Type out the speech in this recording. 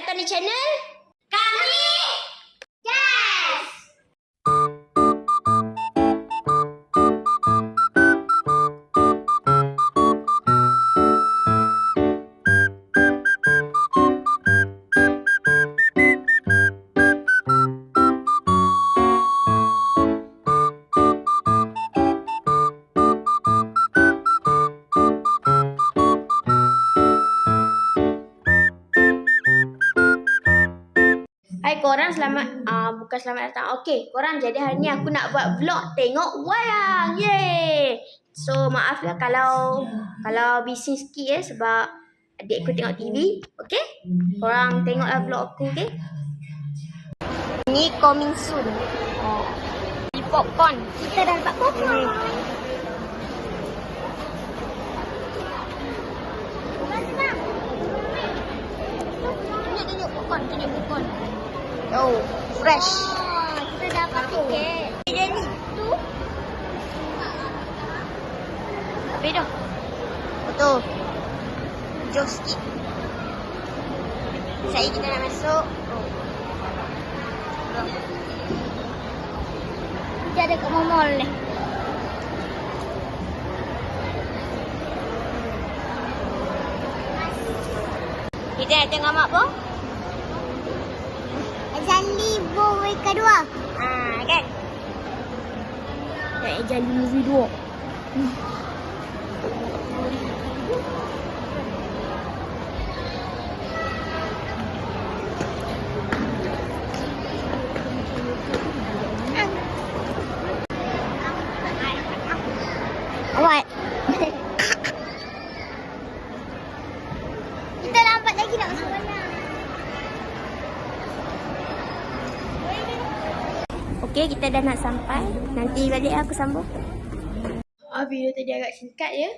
datang di channel kami. Yes! Hai korang, bukan selamat datang. Okey, korang, jadi hari ni aku nak buat vlog tengok wayang. Yeay. So maaf lah kalau bising sikit ya, sebab adik aku tengok TV. Okey? Korang tengoklah vlog aku, okey? Ni coming soon. Di popcorn. Kita dah dapat popcorn. Tunjuk popcorn. Oh, fresh. Kita dapat tiket. Jadi tu. Apa dah? Foto. Jom sikit. Saya kita nak masuk. Kita ada kat mall ni. Kita nak tengok mak apa? Jali movie kedua. Kan? Jali movie 2. Awak. Kita lambat lagi nak masuk mana? Okey, kita dah nak sampai. Nanti balik aku sambung. Video tadi agak singkat ya.